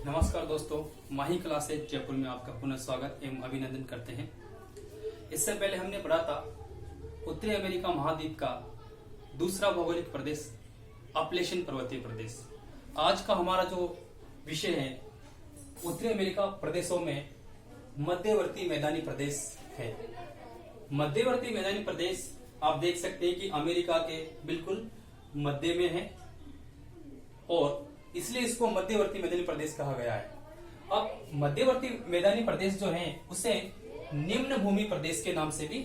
नमस्कार दोस्तों, माही क्लासेज जयपुर में आपका पुनः स्वागत एवं अभिनंदन करते हैं। इससे पहले हमने पढ़ा था उत्तरी अमेरिका महाद्वीप का दूसरा भौगोलिक प्रदेश अपलेशन पर्वतीय प्रदेश। आज का हमारा जो विषय है उत्तरी अमेरिका प्रदेशों में मध्यवर्ती मैदानी प्रदेश है। मध्यवर्ती मैदानी प्रदेश आप देख सकते हैं कि अमेरिका के बिल्कुल मध्य में है और इसलिए इसको मध्यवर्ती मैदानी प्रदेश कहा गया है। अब मध्यवर्ती मैदानी प्रदेश जो है उसे निम्न भूमि प्रदेश के नाम से भी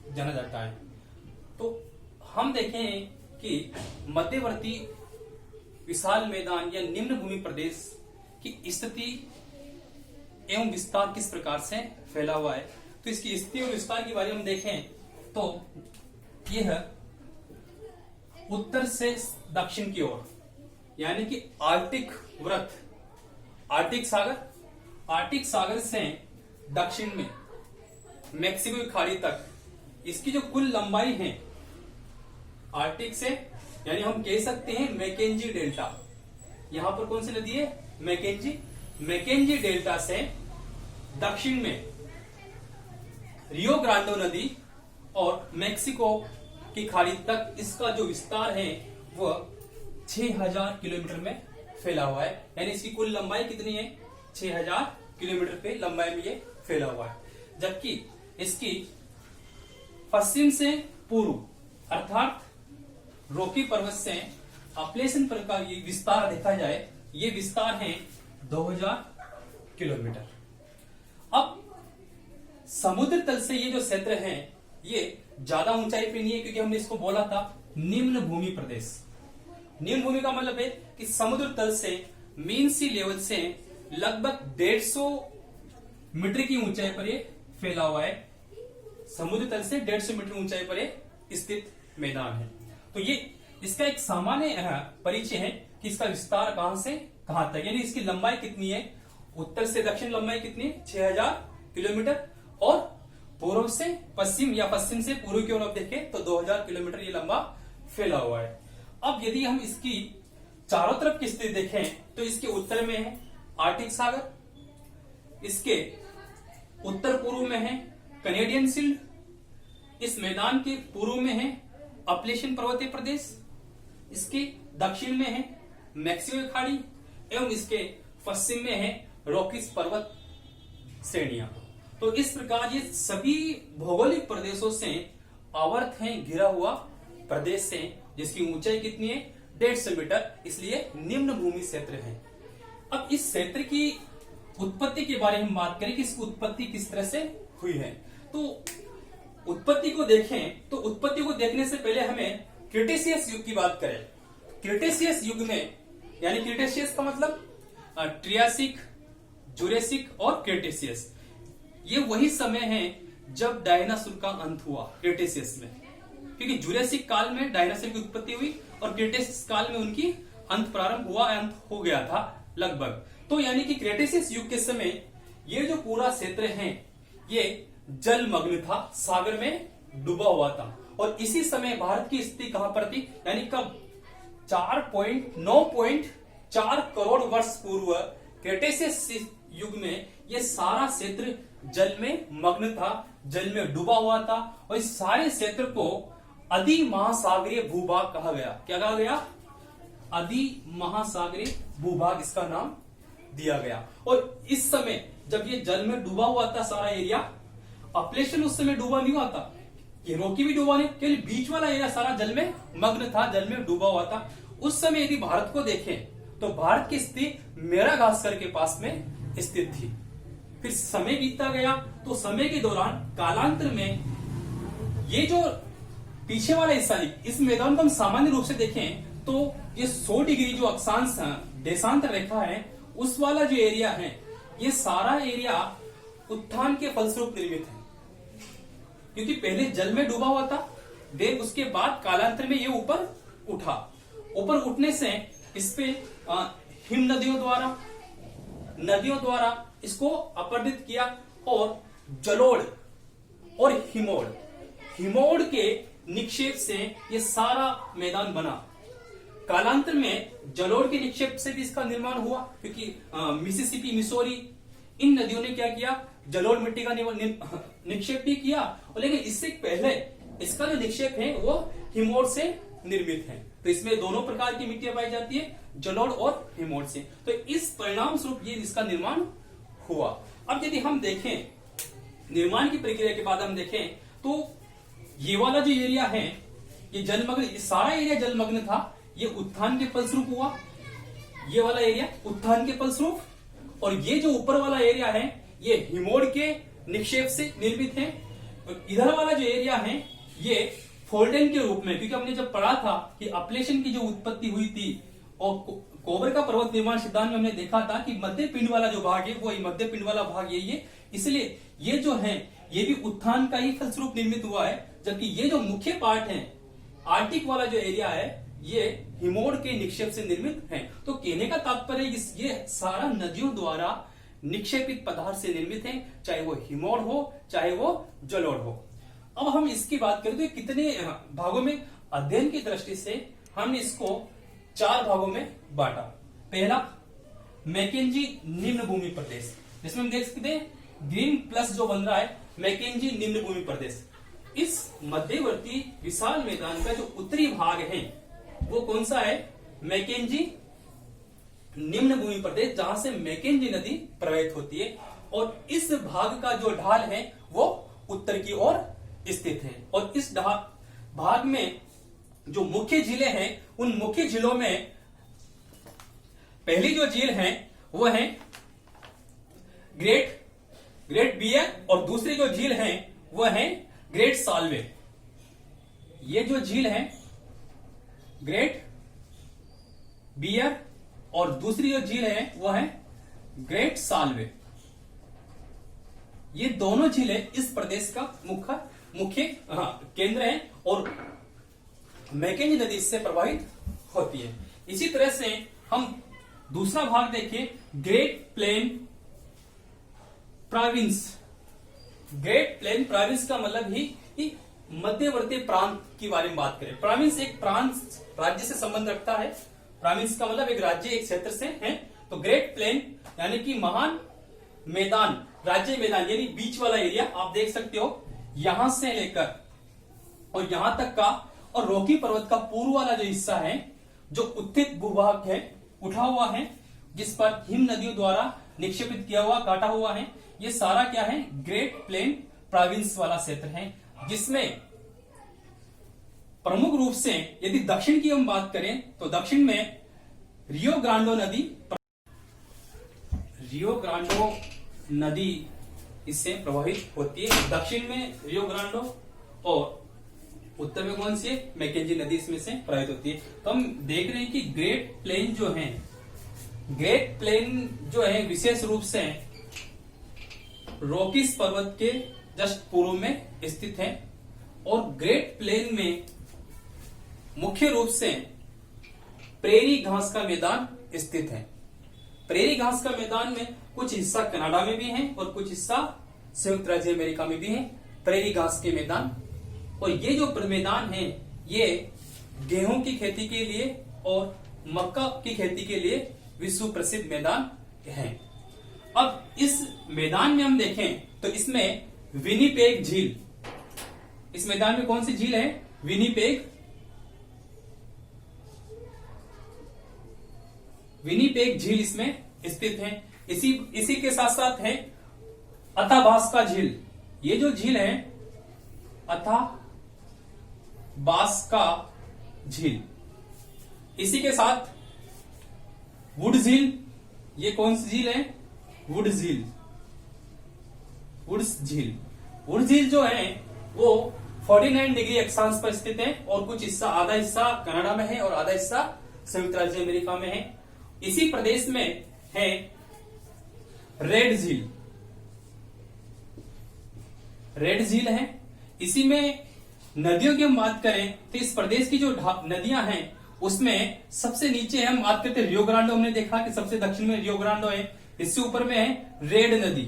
जाना जाता है। तो हम देखें कि मध्यवर्ती विशाल मैदान या निम्न भूमि प्रदेश की स्थिति एवं विस्तार किस प्रकार से फैला हुआ है। तो इसकी स्थिति और विस्तार के बारे में हम देखें तो यह उत्तर से दक्षिण की ओर यानी कि आर्कटिक वृत्त, आर्कटिक सागर से दक्षिण में मैक्सिको की खाड़ी तक इसकी जो कुल लंबाई है आर्कटिक से, यानी हम कह सकते हैं मैकेंजी डेल्टा। यहां पर कौन सी नदी है? मैकेंजी डेल्टा से दक्षिण में रियो ग्रांडे नदी और मैक्सिको की खाड़ी तक इसका जो विस्तार है वह 6000 किलोमीटर में फैला हुआ है। यानी इसकी कुल लंबाई कितनी है? 6000 किलोमीटर पे लंबाई में ये फैला हुआ है। जबकि इसकी पश्चिम से पूर्व अर्थात रॉकी पर्वत से अपलेशन पर्वत का ये विस्तार देखा जाए, ये विस्तार है 2000 किलोमीटर। अब समुद्र तल से ये जो क्षेत्र है ये ज्यादा ऊंचाई पे नहीं है, क्योंकि हमने इसको बोला था निम्न भूमि प्रदेश। निम्न भूमि का मतलब है कि समुद्र तल से मीन सी लेवल से लगभग 150 मीटर की ऊंचाई पर ये फैला हुआ है। समुद्र तल से 150 मीटर ऊंचाई पर स्थित मैदान है। तो ये इसका एक सामान्य परिचय है कि इसका विस्तार कहां से कहां तक, यानी इसकी लंबाई कितनी है। उत्तर से दक्षिण लंबाई कितनी है? 6000 किलोमीटर और पूर्व से पश्चिम या पश्चिम से पूर्व की ओर आप देखें तो 2000 किलोमीटर ये लंबा फैला हुआ है। अब यदि हम इसकी चारों तरफ की स्थिति देखें तो इसके उत्तर में है आर्कटिक सागर, इसके उत्तर पूर्व में है कैनेडियन शील्ड, इस मैदान के पूर्व में है अपलेशन पर्वतीय प्रदेश, इसके दक्षिण में है मैक्सिको की खाड़ी एवं इसके पश्चिम में है रॉकीज पर्वत श्रेणियां। तो इस प्रकार ये सभी भौगोलिक प्रदेशों से आवर्त है, घिरा हुआ प्रदेश से, जिसकी ऊंचाई कितनी है? 150 मीटर, इसलिए निम्न भूमि क्षेत्र है। अब इस क्षेत्र की उत्पत्ति के बारे में बात करें कि इसकी उत्पत्ति किस तरह से हुई है। तो उत्पत्ति को देखें तो उत्पत्ति को देखने से पहले हमें क्रिटेशियस युग की बात करें। क्रिटेशियस युग में, यानी क्रिटेशियस का मतलब ट्रियासिक, जुरेसिक और क्रिटेशियस, ये वही समय है जब डायनासोर का अंत हुआ क्रिटेशियस में। क्योंकि जुरेसिक काल में डायनासोर की उत्पत्ति हुई और क्रिटेशियस काल में उनकी अंत प्रारंभ हुआ, अंत हो गया था लगभग। तो यानी कि क्रिटेशियस युग के समय ये जो पूरा क्षेत्र है ये जलमग्न था, सागर में डूबा हुआ था। और इसी समय भारत की स्थिति कहां पर थी? यानी कब? 9.4 करोड़ वर्ष पूर्व क्रिटेशियस युग में ये सारा क्षेत्र जल में मग्न था, जल में डूबा हुआ था और इस सारे क्षेत्र को अधि महासागरीय भूभाग कहा गया। क्या कहा गया? अधि महासागरीय भूभाग इसका नाम दिया गया। और इस समय जब ये जल में डूबा हुआ था सारा एरिया, अपलेशन उस समय डूबा नहीं हुआ था, ये रॉकी भी डूबा नहीं, केवल बीच वाला एरिया सारा जल में मग्न था, जल में डूबा हुआ था। उस समय यदि भारत को देखें तो भारत की स्थिति मेडागास्कर के पास में स्थित थी। फिर समय बीतता गया तो समय के दौरान कालांतर में ये जो पीछे वाला हिस्सा है, इस मैदान को हम सामान्य रूप से देखें तो ये 100 डिग्री जो अक्षांश देशांतर रेखा है उस वाला जो एरिया है, ये सारा एरिया उत्थान के फलस्वरूप निर्मित है। क्योंकि पहले जल में डूबा हुआ था, देर उसके बाद कालांतर में ये ऊपर उठा। ऊपर उठने से इस पे हिम नदियों द्वारा इसको अपरदित किया और जलोढ़ और हिमोड़ के निक्षेप से ये सारा मैदान बना। कालांतर में जलोढ़ के निक्षेप से भी इसका निर्माण हुआ, क्योंकि मिसिसिपी, मिसौरी, इन नदियों ने क्या किया, जलोढ़ मिट्टी का निक्षेप भी किया। और लेकिन इससे पहले इसका जो निक्षेप है वो हिमोर से निर्मित है। तो इसमें दोनों प्रकार की मिट्टियां पाई जाती है, जलोढ़ और हिमोर से। तो इस परिणाम स्वरूप ये इसका निर्माण हुआ। अब यदि हम देखें निर्माण की प्रक्रिया के बाद हम देखें तो ये वाला जो एरिया है ये जलमग्न, सारा एरिया जलमग्न था, ये उत्थान के फलस्वरूप हुआ। ये वाला एरिया उत्थान के फलस्वरूप, और ये जो ऊपर वाला एरिया है ये हिमोर के निक्षेप से निर्मित है। इधर वाला जो एरिया है ये फोल्डेन के रूप में, क्योंकि हमने जब पढ़ा था कि अपलेशन की जो उत्पत्ति हुई थी और कोबर का पर्वत निर्माण सिद्धांत में हमने देखा था कि मध्य पिंड वाला जो भाग है वो मध्य पिंड वाला भाग यही है, इसलिए ये जो है ये भी उत्थान का ही फलस्वरूप निर्मित हुआ है। जबकि ये जो मुख्य पार्ट है आर्टिक वाला जो एरिया है ये हिमोर के निक्षेप से निर्मित है। तो कहने का तात्पर्य ये सारा नदियों द्वारा निक्षेपित पदार्थ से निर्मित है, चाहे वो हिमोर हो चाहे वो जलोढ़ हो। अब हम इसकी बात करें तो ये कितने भागों में, अध्ययन की दृष्टि से हमने इसको 4 भागों में बांटा। पहला मैकेंजी निम्न भूमि प्रदेश, जिसमें हम देख सकते हैं ग्रीन प्लस जो बन रहा है मैकेंजी निम्न भूमि प्रदेश। इस मध्यवर्ती विशाल मैदान का जो उत्तरी भाग है वो कौन सा है, मैकेंजी निम्न भूमि प्रदेश, जहां से मैकेंजी नदी प्रवाहित होती है। और इस भाग का जो ढाल है वो उत्तर की ओर स्थित है। और इस भाग में जो मुख्य झीलें हैं उन मुख्य झीलों में पहली जो झील है वो है ग्रेट बियर, और दूसरी जो झील है वो है ग्रेट साल्वे। ये जो झील है ग्रेट बियर और दूसरी जो झील है वो है ग्रेट साल्वे। ये दोनों झीलें इस प्रदेश का मुख्य केंद्र है और मैकेंजी नदी इससे प्रभावित होती है। इसी तरह से हम दूसरा भाग देखिए, great plain province. Great plain province का मतलब ही मध्यवर्ती प्रांत की बारे में बात करें। प्रोविंस एक प्रांत राज्य से संबंध रखता है, प्रोविंस का मतलब एक राज्य एक क्षेत्र से है। तो ग्रेट प्लेन यानी कि महान मैदान, राज्य मैदान यानी बीच वाला एरिया आप देख सकते हो, यहां से लेकर और यहां तक का, और रॉकी पर्वत का पूर्व वाला जो हिस्सा है जो उत्थित भूभाग है, उठा हुआ है, जिस पर हिम नदियों द्वारा निक्षेपित किया हुआ, काटा हुआ है, ये सारा क्या है, ग्रेट प्लेन प्रोविंस वाला क्षेत्र है। जिसमें प्रमुख रूप से यदि दक्षिण की हम बात करें तो दक्षिण में रियो ग्रांडो नदी इससे प्रभावित होती है। दक्षिण में रियो ग्रांडो और उत्तर में कौन सी है, मैकेंजी नदी इसमें से प्रभावित होती है। तो हम देख रहे हैं कि ग्रेट प्लेन जो है विशेष रूप से रॉकीज पर्वत के जस्ट पूर्व में स्थित है। और ग्रेट प्लेन में मुख्य रूप से प्रेरी घास का मैदान स्थित है। प्रेरी घास का मैदान में कुछ हिस्सा कनाडा में भी है और कुछ हिस्सा संयुक्त राज्य अमेरिका में भी है, प्रेरी घास के मैदान। और ये जो मैदान है ये गेहूं की खेती के लिए और मक्का की खेती के लिए विश्व प्रसिद्ध मैदान है। अब इस मैदान में हम देखें तो इसमें विनिपेग झील, इस मैदान में कौन सी झील है, विनिपेग झील इसमें स्थित है। इसी के साथ साथ है अथाबास्का झील। ये जो झील है अथाबास्का झील, इसी के साथ वुड्स झील। ये कौन सी झील है, वुड्स झील जो है वो 49 डिग्री अक्षांश पर स्थित है और कुछ हिस्सा, आधा हिस्सा कनाडा में है और आधा हिस्सा संयुक्त राज्य अमेरिका में है। इसी प्रदेश में है रेड झील है। इसी में नदियों की हम बात करें तो इस प्रदेश की जो नदियां हैं उसमें सबसे नीचे हम बात करते हैं रियो ग्रांडो। हमने देखा कि सबसे दक्षिण में रियो ग्रांडो है, इससे ऊपर में है रेड नदी।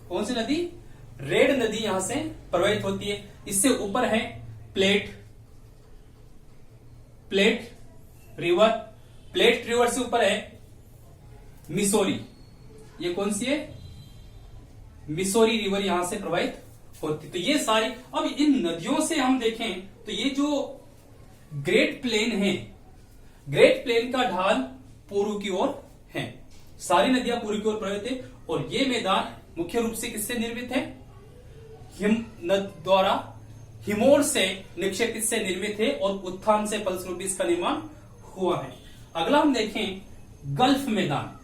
कौन सी नदी, रेड नदी यहां से प्रवाहित होती है। इससे ऊपर है प्लेट रिवर प्लेट रिवर से ऊपर है मिसोरी, ये कौन सी है, मिसोरी रिवर यहां से प्रवाहित होती। तो ये सारी, अब इन नदियों से हम देखें तो ये जो ग्रेट प्लेन है, ग्रेट प्लेन का ढाल पूर्व की ओर है, सारी नदियां पूर्व की ओर प्रवाहित है। और ये मैदान मुख्य रूप से किससे निर्मित है, हिम द्वारा हिमोर से निक्षेपित से निर्मित है और उत्थान से फलस्वरूप इसका निर्माण हुआ है। अगला हम देखें गल्फ मैदान।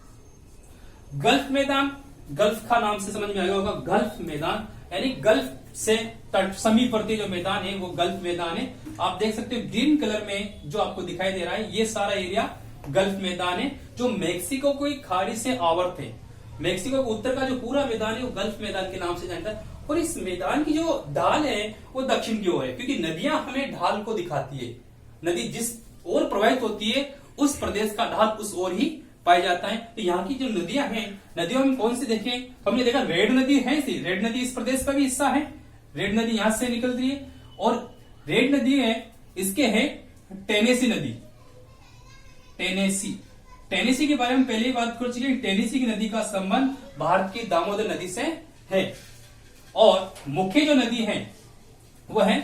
गल्फ मैदान, गल्फ का नाम से समझ में आया होगा, गल्फ मैदान यानी गल्फ से तट समीपवर्ती जो मैदान है वो गल्फ मैदान है। आप देख सकते हो ग्रीन कलर में जो आपको दिखाई दे रहा है, ये सारा एरिया गल्फ मैदान है जो मैक्सिको की खाड़ी से आवर्त है। मैक्सिको के उत्तर का जो पूरा मैदान है वो गल्फ मैदान के नाम से जानता है। और इस मैदान की जो ढाल है वो दक्षिण की ओर है, क्योंकि नदियां हमें ढाल को दिखाती है। नदी जिस ओर प्रवाहित होती है उस प्रदेश का ढाल उस ओर ही पाया जाता है। तो यहाँ की जो नदियां हैं, नदियों में कौन सी देखें, हमने देखा रेड नदी है, रेड नदी इस प्रदेश का भी हिस्सा है, रेड नदी यहां से निकल रही है। और रेड नदी है, इसके है टेनेसी नदी, टेनेसी के बारे में पहले ही बात कर चुके हैं। टेनेसी की नदी का संबंध भारत की दामोदर नदी से है। और मुख्य जो नदी है वह है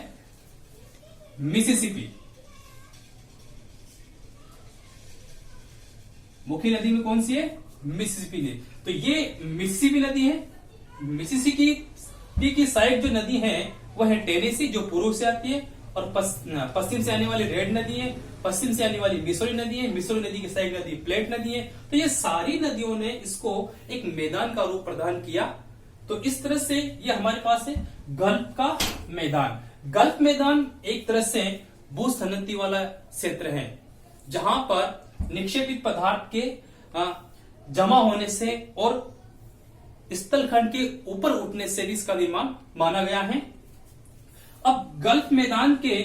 मिसिसिपी। मुख्य नदी में कौन सी है, मिसिसिपी नदी। तो ये मिसिसिपी नदी है। मिसिसिपी की साइड जो नदी है वह है टेनेसी जो पूर्व से आती है, और पश्चिम से आने वाली रेड नदी है, पश्चिम से आने वाली मिसोरी नदी है, मिसोरी नदी की साइड नदी प्लेट नदी है। तो ये सारी नदियों ने इसको एक मैदान का रूप प्रदान किया। तो इस तरह से ये हमारे पास है गल्फ का मैदान। गल्फ मैदान एक तरह से भूसन्नति वाला क्षेत्र है जहां पर निक्षेपित पदार्थ के जमा होने से और स्थलखंड के ऊपर उठने से भी इसका निर्माण माना गया है। अब गल्फ मैदान के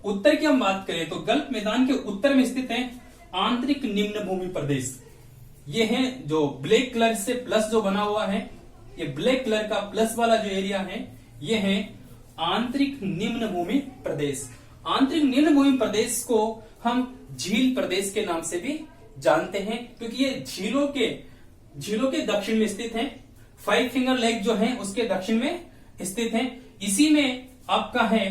उत्तर की हम बात करें तो गल्फ मैदान के उत्तर में स्थित है आंतरिक निम्न भूमि प्रदेश। ये है जो ब्लैक कलर से प्लस जो बना हुआ है, ये ब्लैक कलर का प्लस वाला जो एरिया है ये है आंतरिक निम्न भूमि प्रदेश। आंतरिक निम्न भूमि प्रदेश को हम झील प्रदेश के नाम से भी जानते हैं, क्योंकि ये झीलों के दक्षिण में स्थित है। 5 फिंगर लेक जो है उसके दक्षिण में स्थित है। इसी में आपका है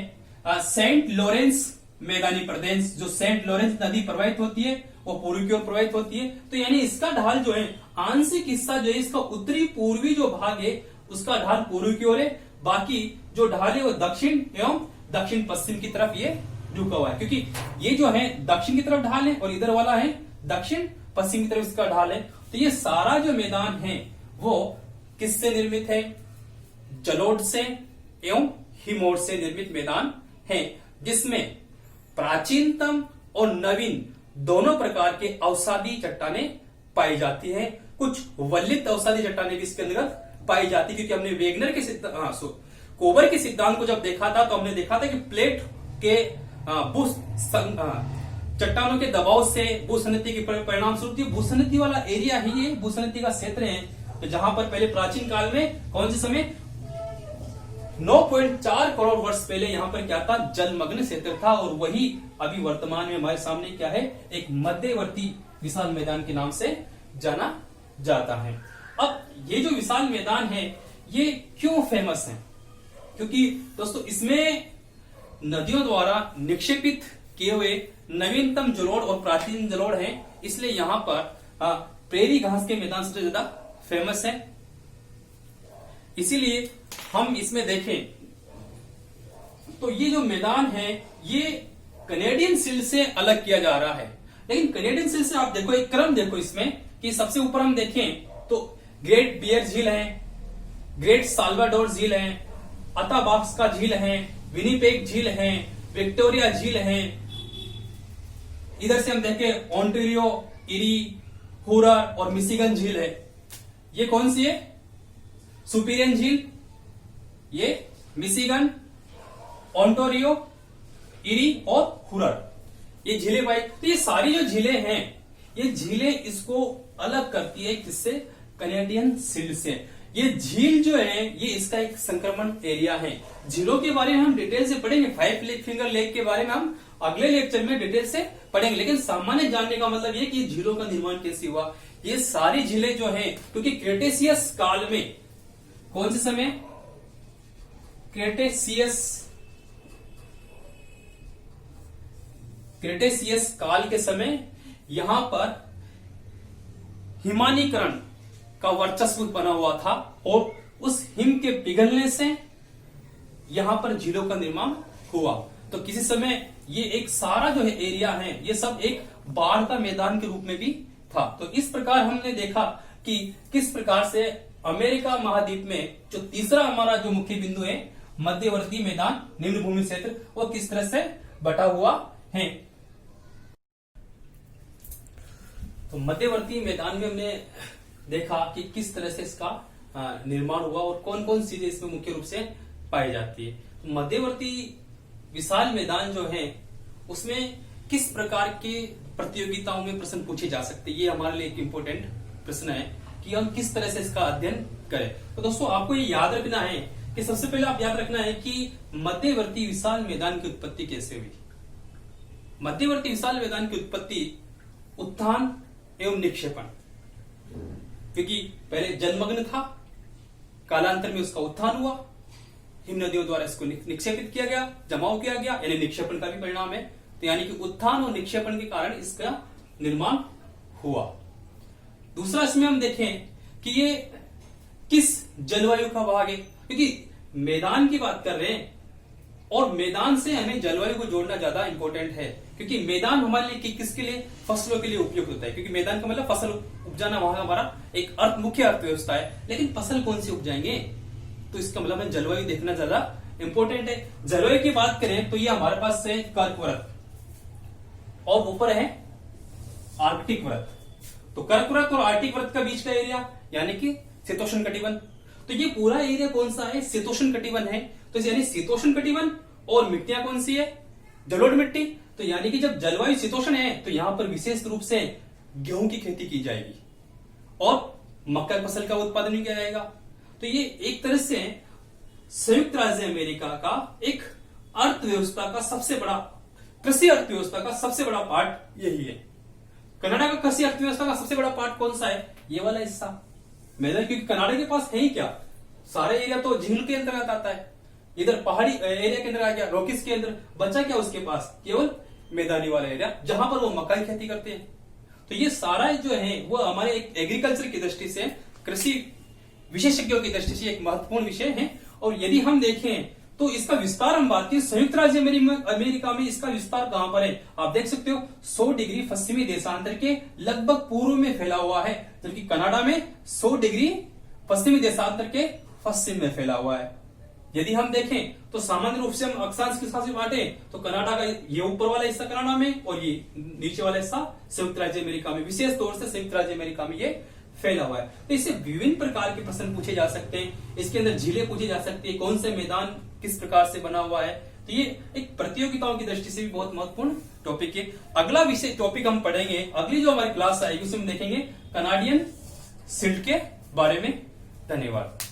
सेंट लॉरेंस मैदानी प्रदेश, जो सेंट लॉरेंस नदी प्रवाहित होती है वो पूर्व की ओर प्रवाहित होती है। तो यानी इसका ढाल जो है आंशिक हिस्सा जो है इसका उत्तरी पूर्वी जो भाग है उसका ढाल पूर्व की ओर है, बाकी जो ढाल है वो दक्षिण एवं दक्षिण पश्चिम की तरफ ये झुका हुआ है, क्योंकि ये जो है दक्षिण की तरफ ढाल है और इधर वाला है दक्षिण पश्चिम की तरफ इसका ढाल है। तो ये सारा जो मैदान है वो किससे निर्मित है, जलोढ़ से एवं हिमोर से निर्मित मैदान है, जिसमें प्राचीनतम और नवीन दोनों प्रकार के अवसादी चट्टानें पाई जाती है। कुछ वल्लित अवसादी चट्टानें भी इसके अंतर्गत पाई जाती है, क्योंकि हमने वेगनर के कोबर के सिद्धांत को जब देखा था तो हमने देखा था कि प्लेट के चट्टानों के दबाव से भूसन्नति के परिणाम स्वरूप भूसन्नति वाला एरिया ही ये भूसन्नति का क्षेत्र है। तो जहां पर पहले प्राचीन काल में कौन से समय 9.4 करोड़ वर्ष पहले यहां पर क्या था, जलमग्न क्षेत्र था, और वही अभी वर्तमान में हमारे सामने क्या है, एक मध्यवर्ती विशाल मैदान के नाम से जाना जाता है। अब ये जो विशाल मैदान है ये क्यों फेमस है, क्योंकि दोस्तों इसमें नदियों द्वारा निक्षेपित किए हुए नवीनतम जलोढ़ और प्राचीन जलोढ़ हैं, इसलिए यहां पर प्रेरी घास के मैदान सबसे ज्यादा फेमस है। इसीलिए हम इसमें देखें तो ये जो मैदान है ये कनेडियन सील से अलग किया जा रहा है। लेकिन कनेडियन सील से आप देखो एक क्रम देखो इसमें कि सबसे ऊपर हम देखें तो ग्रेट बियर झील है, ग्रेट साल्वाडोर झील है, अताबाक्स का झील है, विनीपेग झील है, विक्टोरिया झील है। इधर से हम देखें ओंटारियो, इरी, हुरर और मिशिगन झील है। ये कौन सी है, सुपीरियन झील, ये मिशिगन, ओंटारियो, इरी और हुरर, ये झीलें भाई। तो ये सारी जो झीलें हैं ये झीलें इसको अलग करती है किससे, कनेडियन सील से। ये झील जो है ये इसका एक संक्रमण एरिया है। झीलों के बारे में हम डिटेल से पढ़ेंगे, 5 फिंगर लेक के बारे में हम अगले लेक्चर में डिटेल से पढ़ेंगे। लेकिन सामान्य जानने का मतलब ये कि झीलों का निर्माण कैसे हुआ। ये सारी झीलें जो हैं, क्योंकि क्रेटेशियस काल में, कौन से समय, क्रेटेशियस काल के समय यहां पर हिमानीकरण का वर्चस्व बना हुआ था और उस हिम के पिघलने से यहां पर झीलों का निर्माण हुआ। तो किसी समय ये एक सारा जो है एरिया है, ये सब एक बाढ़ का मैदान के रूप में भी था। तो इस प्रकार हमने देखा कि किस प्रकार से अमेरिका महाद्वीप में जो तीसरा हमारा जो मुख्य बिंदु है, मध्यवर्ती मैदान, निम्न भूमि क्षेत्र, वो किस तरह से बटा हुआ है। तो मध्यवर्ती मैदान में हमने देखा कि किस तरह से इसका निर्माण हुआ और कौन कौन चीजें इसमें मुख्य रूप से पाई जाती है। तो मध्यवर्ती विशाल मैदान जो है, उसमें किस प्रकार के प्रतियोगिताओं में प्रश्न पूछे जा सकते हैं, ये हमारे लिए एक इंपॉर्टेंट प्रश्न है कि हम किस तरह से इसका अध्ययन करें। तो दोस्तों आपको ये याद रखना है कि सबसे पहले आप याद रखना है कि मध्यवर्ती विशाल मैदान की उत्पत्ति कैसे हुई। मध्यवर्ती विशाल मैदान की उत्पत्ति उत्थान एवं निक्षेपण, क्योंकि पहले जलमग्न था, कालांतर में उसका उत्थान हुआ, हिम नदियों द्वारा इसको निक्षेपित किया गया, जमाव किया गया, यानी निक्षेपण का भी परिणाम है। तो यानी कि उत्थान और निक्षेपण के कारण इसका निर्माण हुआ। दूसरा इसमें हम देखें कि ये किस जलवायु का भाग है, क्योंकि मैदान की बात कर रहे हैं और मैदान से हमें जलवायु को जोड़ना ज्यादा इंपॉर्टेंट है, क्योंकि मैदान हमारे लिए किसके लिए, फसलों के लिए उपयुक्त होता है, क्योंकि मैदान का मतलब फसल उपजाना वहां हमारा एक मुख्य अर्थव्यवस्था है। लेकिन फसल कौन सी उपजाएंगे, तो इसका मतलब हमें जलवायु देखना ज्यादा इंपॉर्टेंट है। जलवायु की बात करें तो ये हमारे पास है कर्कवृत्त और ऊपर है आर्कटिक वृत्त। तो कर्कवृत्त और आर्कटिक वृत्त का बीच का एरिया यानी कि शीतोष्ण कटिबंध। तो ये पूरा एरिया कौन सा है, शीतोष्ण कटिबंध है। तो यानी शीतोष्ण कटिबंध और मिट्टियां कौन सी है, जलोढ़ मिट्टी। तो यानी कि जब जलवायु शीतोष्ण है तो यहां पर विशेष रूप से गेहूं की खेती की जाएगी और मक्का फसल का उत्पादन भी किया जाएगा। तो ये एक तरह से संयुक्त राज्य अमेरिका का एक अर्थव्यवस्था का सबसे बड़ा, कृषि अर्थव्यवस्था का सबसे बड़ा पार्ट यही है। कनाडा का कृषि अर्थव्यवस्था का सबसे बड़ा पार्ट कौन सा है, ये वाला हिस्सा मैदान, क्योंकि कनाडा के पास है ही क्या, सारा एरिया तो झील के अंतर्गत आता है। इधर पहाड़ी एरिया के अंदर आ गया, रॉकीज के अंदर बचा क्या उसके पास, केवल मैदानी वाला एरिया जहां पर वो मक्का की खेती करते हैं। तो ये सारा जो है वो हमारे एक एग्रीकल्चर की दृष्टि से, कृषि विशेषज्ञों की दृष्टि से एक महत्वपूर्ण विषय है। और यदि हम देखें तो इसका विस्तार, हम बात की संयुक्त राज्य अमेरिका में इसका विस्तार कहां पर है, आप देख सकते हो 100 डिग्री पश्चिमी देशांतर के लगभग पूर्व में फैला हुआ है, जबकि कनाडा में 100 डिग्री पश्चिमी देशांतर के पश्चिम में फैला हुआ है। यदि हम देखें तो सामान्य रूप से हम अक्षांश के हिसाब से बांटे तो कनाडा का ये ऊपर वाला हिस्सा कनाडा में और ये नीचे वाला हिस्सा संयुक्त राज्य अमेरिका में, विशेष तौर से संयुक्त राज्य अमेरिका में ये फैला हुआ है। तो इससे विभिन्न प्रकार के प्रश्न पूछे जा सकते हैं। इसके अंदर झीलें पूछी जा सकती है, कौन से मैदान किस प्रकार से बना हुआ है। तो ये एक प्रतियोगिताओं की दृष्टि से भी बहुत महत्वपूर्ण टॉपिक है। अगला विषय टॉपिक हम पढ़ेंगे, अगली जो हमारी क्लास आएगी उसमें देखेंगे कनाडियन शिल्ड के बारे में। धन्यवाद।